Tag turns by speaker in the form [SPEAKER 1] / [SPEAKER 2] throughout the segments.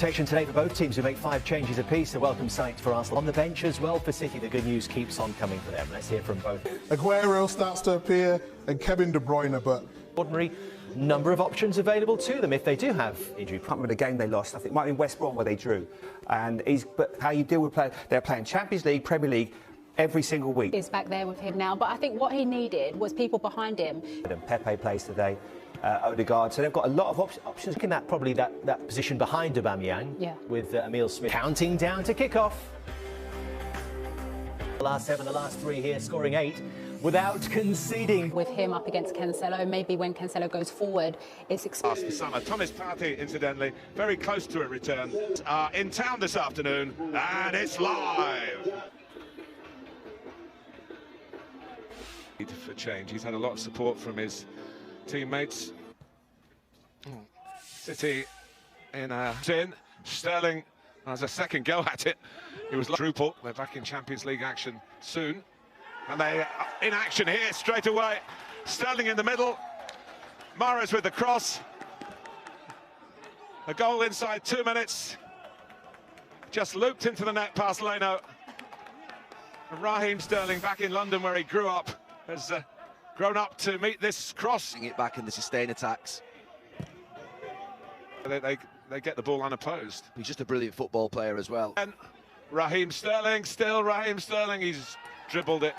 [SPEAKER 1] Rotation today for both teams who make 5 changes apiece. A welcome sight for Arsenal. On the bench as well for City, the good news keeps on coming for them. Let's hear from both.
[SPEAKER 2] Aguero starts to appear and Kevin De Bruyne, but
[SPEAKER 1] Ordinary number of options available to them if they do have injury.
[SPEAKER 3] Can't remember the game they lost. I think it might have been West Brom where they drew. But how you deal with players, they're playing Champions League, Premier League every single week.
[SPEAKER 4] Is back there with him now, but I think what he needed was people behind him.
[SPEAKER 3] Pepe plays today, Odegaard, so they've got a lot of options.
[SPEAKER 1] Looking at probably that position behind Aubameyang,
[SPEAKER 4] Yeah.
[SPEAKER 1] with Emil Smith counting down to kick off. The last 7, the last 3 here, scoring 8 without conceding.
[SPEAKER 4] With him up against Cancelo, maybe when Cancelo goes forward, it's
[SPEAKER 5] Last for summer. Thomas Partey, incidentally, very close to a return. In town this afternoon, and it's live. For change, he's had a lot of support from his teammates. City in Sterling has a second go at it. It was Drupal. They're back in Champions League action soon, and they are in action here straight away. Sterling in the middle, Mahrez with the cross. A goal inside 2 minutes. Just looped into the net past Leno. And Raheem Sterling, back in London where he grew up, has grown up to meet this cross.
[SPEAKER 6] It back in the sustained attacks.
[SPEAKER 5] They get the ball unopposed.
[SPEAKER 6] He's just a brilliant football player as well.
[SPEAKER 5] And Raheem Sterling, still Raheem Sterling. He's dribbled it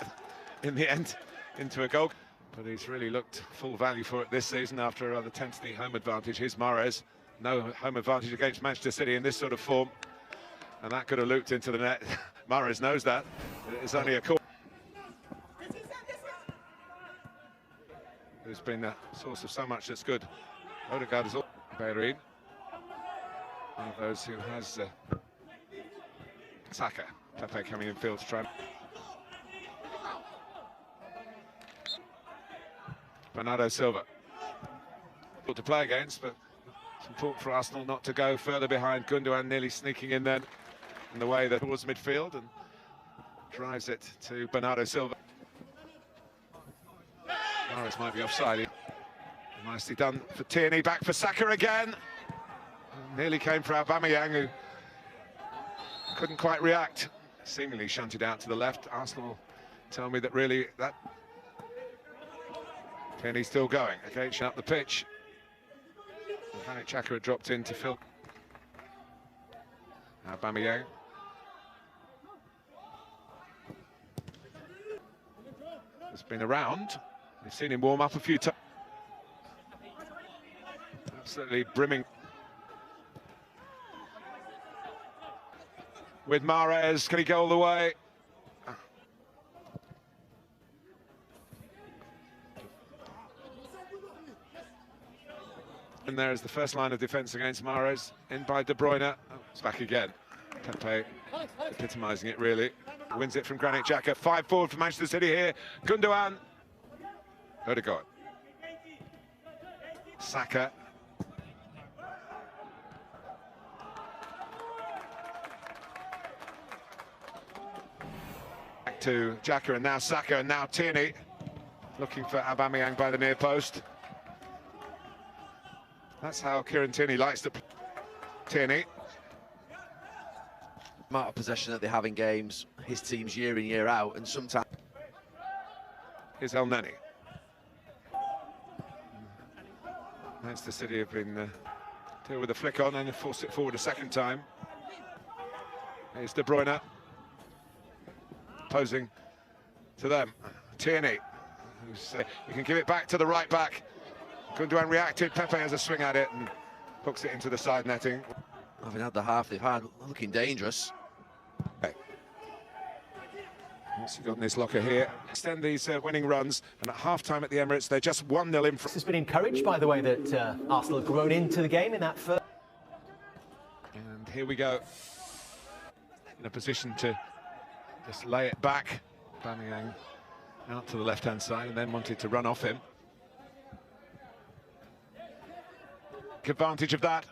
[SPEAKER 5] in the end into a goal. But he's really looked full value for it this season after a rather tense home advantage. Here's Mahrez. No home advantage against Manchester City in this sort of form. And that could have looped into the net. Mahrez knows that. It's only a corner. Who's been a source of so much that's good. Odegaard is all Bellerin. One of those who has Saka. Pepe coming in field to try. Bernardo Silva. Good to play against, but it's important for Arsenal not to go further behind. Gundogan nearly sneaking in then in the way that towards midfield and drives it to Bernardo Silva. Mahrez might be offside. Nicely done for Tierney, back for Saka again. Nearly came for Aubameyang, who couldn't quite react. Seemingly shunted out to the left. Arsenal tell me that really that Tierney's still going. Again, up the pitch. Granit Xhaka had dropped in to fill. Aubameyang. Has been around. We've seen him warm up a few times. Absolutely brimming. With Mahrez, can he go all the way? And there is the first line of defence against Mahrez, in by De Bruyne. Oh, it's back again. Pepe epitomising it, really. Wins it from Granit Xhaka. 5 forward for Manchester City here. Gundogan. Odegaard. Saka. Back to Xhaka, and now Saka, and now Tierney. Looking for Aubameyang by the near post. That's how Kieran Tierney likes to... Tierney.
[SPEAKER 6] Amount of possession that they have in games, his teams year in, year out, and sometimes...
[SPEAKER 5] Here's El Neni. Manchester City have been deal with a flick on and force it forward a second time. Here's De Bruyne. Posing to them. Tierney. You can give it back to the right back. Gundogan reacted. Pepe has a swing at it and hooks it into the side netting.
[SPEAKER 6] having had the half they've had, looking dangerous.
[SPEAKER 5] Okay. What's he got in his locker here? Extend these winning runs, and at half-time at the Emirates, they're just 1-0 in front.
[SPEAKER 1] This has been encouraged by the way that Arsenal have grown into the game in that first.
[SPEAKER 5] And here we go. In a position to just lay it back. Aubameyang out to the left-hand side and then wanted to run off him. Take advantage of that.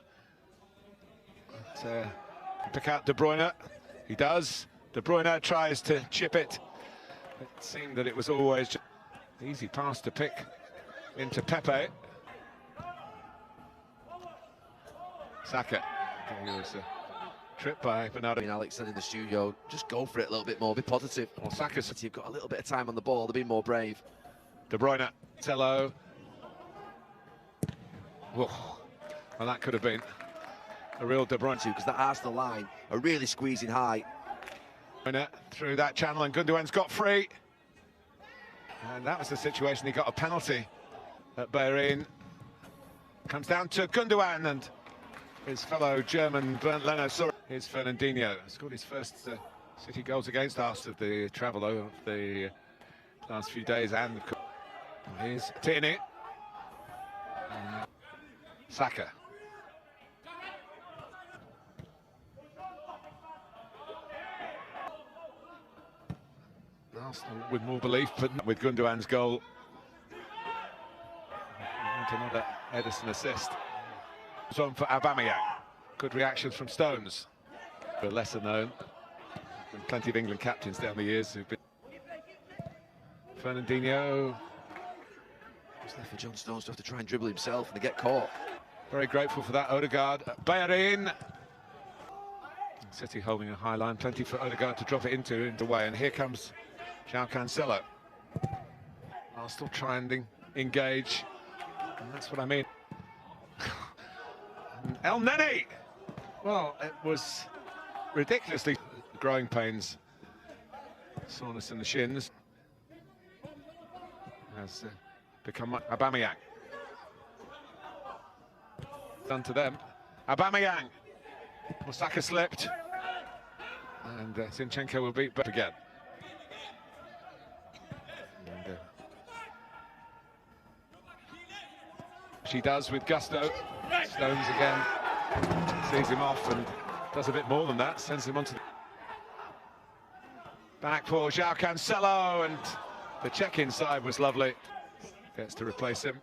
[SPEAKER 5] Pick out De Bruyne. He does. De Bruyne tries to chip it. It seemed that it was always just easy pass to pick into Pepe. Saka. There was a trip by Bernardo.
[SPEAKER 6] I mean, Alex said in the studio, just go for it a little bit more, be positive.
[SPEAKER 5] Well, Saka's.
[SPEAKER 6] You've got a little bit of time on the ball, they've been more brave.
[SPEAKER 5] De Bruyne, Tello. Whoa. Well, that could have been a real De Bruyne.
[SPEAKER 6] Because that Arsenal line are really squeezing high.
[SPEAKER 5] Through that channel, and Gundogan's got free. And that was the situation. He got a penalty at Bahrain. Comes down to Gundogan, and his fellow German Bernd Leno saw his Fernandinho. Scored his first City goals against us of the travel of the last few days. And here's Tierney. Saka. Arsenal with more belief, but with Gundogan's goal. Want another Ederson assist. It's on for Aubameyang. Good reactions from Stones. But lesser known. Been plenty of England captains down the years who've been. Fernandinho.
[SPEAKER 6] It's left for John Stones to have to try and dribble himself and to get caught.
[SPEAKER 5] Very grateful for that, Odegaard. Bahrain. City holding a high line. Plenty for Odegaard to drop it into way. And here comes João Cancelo. Arsenal trying to engage. And that's what I mean. El Neni! Well, it was ridiculously growing pains. Soreness in the shins. Has become Aubameyang. Done to them. Aubameyang. Saka slipped. And Zinchenko will beat back again. And, she does with gusto. Stones again sees him off and does a bit more than that, sends him onto the back for João Cancelo, and the check inside was lovely. Gets to replace him.